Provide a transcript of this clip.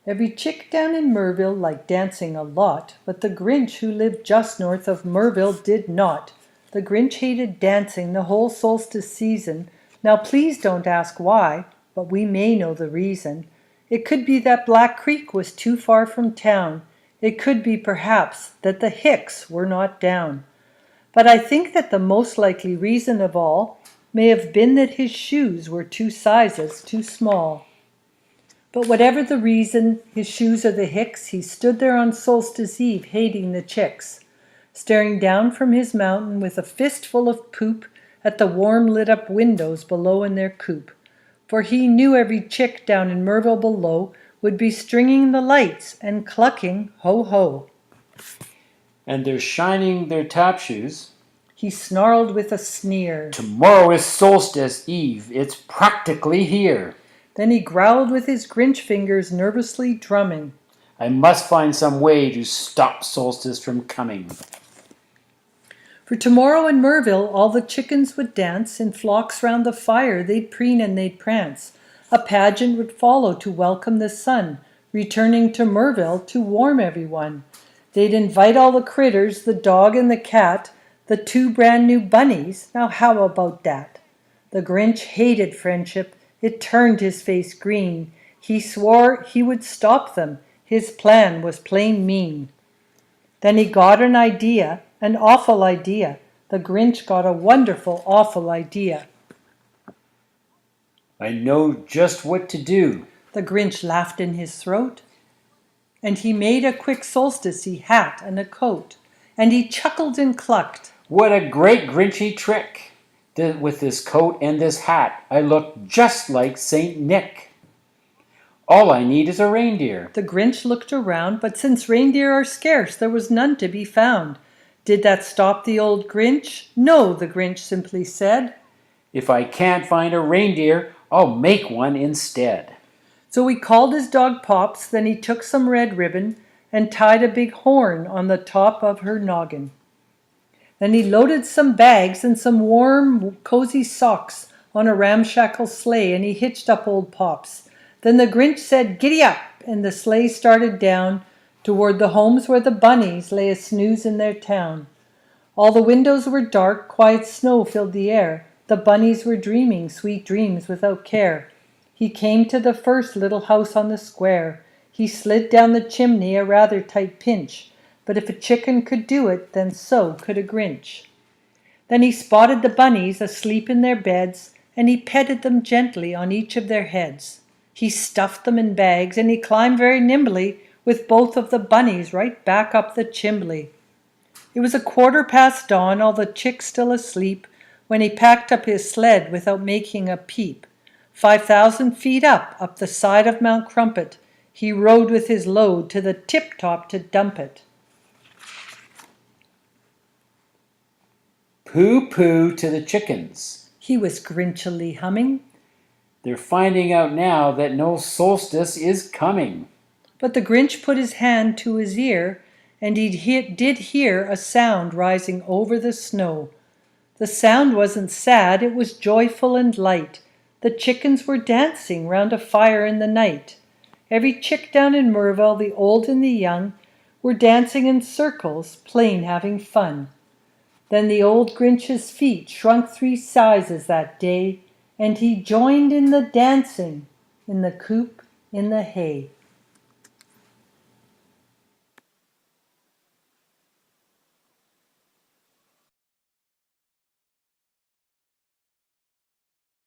Every chick down in Merville liked dancing a lot, but the Grinch who lived just north of Merville did not. The Grinch hated dancing the whole solstice season. Now please don't ask why, but we may know the reason. It could be that Black Creek was too far from town. It could be, perhaps, that the Hicks were not down. But I think that the most likely reason of all may have been that his shoes were 2 sizes too small. But whatever the reason, his shoes or the Hicks, he stood there on Solstice Eve hating the chicks, staring down from his mountain with a fistful of poop at the warm lit-up windows below in their coop. For he knew every chick down in Merville below would be stringing the lights and clucking ho-ho. And they're shining their tap shoes. He snarled with a sneer. Tomorrow is Solstice Eve. It's practically here. Then he growled with his Grinch fingers nervously drumming. I must find some way to stop Solstice from coming. For tomorrow in Merville all the chickens would dance in flocks round the fire. They'd preen and they'd prance. A pageant would follow to welcome the sun, returning to Merville to warm everyone. They'd invite all the critters, the dog and the cat, the 2 brand new bunnies. Now how about that? The Grinch hated friendship. It turned his face green. He swore he would stop them. His plan was plain mean. Then he got an idea, an awful idea. The Grinch got a wonderful, awful idea. I know just what to do. The Grinch laughed in his throat. And he made a quick solstice hat and a coat. And he chuckled and clucked. What a great Grinchy trick! With this coat and this hat, I look just like Saint Nick. All I need is a reindeer. The Grinch looked around, but since reindeer are scarce, there was none to be found. Did that stop the old Grinch? No, the Grinch simply said. If I can't find a reindeer, I'll make one instead. So he called his dog Pops, then he took some red ribbon and tied a big horn on the top of her noggin. Then he loaded some bags and some warm, cozy socks on a ramshackle sleigh, and he hitched up old Pops. Then the Grinch said, "Giddy up!" and the sleigh started down toward the homes where the bunnies lay a snooze in their town. All the windows were dark, quiet snow filled the air. The bunnies were dreaming sweet dreams without care. He came to the first little house on the square. He slid down the chimney a rather tight pinch. But if a chicken could do it, then so could a Grinch. Then he spotted the bunnies asleep in their beds, and he petted them gently on each of their heads. He stuffed them in bags, and he climbed very nimbly with both of the bunnies right back up the chimbley. It was 1/4 dawn, all the chicks still asleep, when he packed up his sled without making a peep. 5,000 feet up the side of Mount Crumpet, he rode with his load to the tip-top to dump it. Pooh-pooh to the chickens. He was grinchily humming. They're finding out now that no solstice is coming. But the Grinch put his hand to his ear, and he did hear a sound rising over the snow. The sound wasn't sad, it was joyful and light. The chickens were dancing round a fire in the night. Every chick down in Merville, the old and the young, were dancing in circles, plain having fun. Then the old Grinch's feet shrunk 3 sizes that day, and he joined in the dancing in the coop in the hay.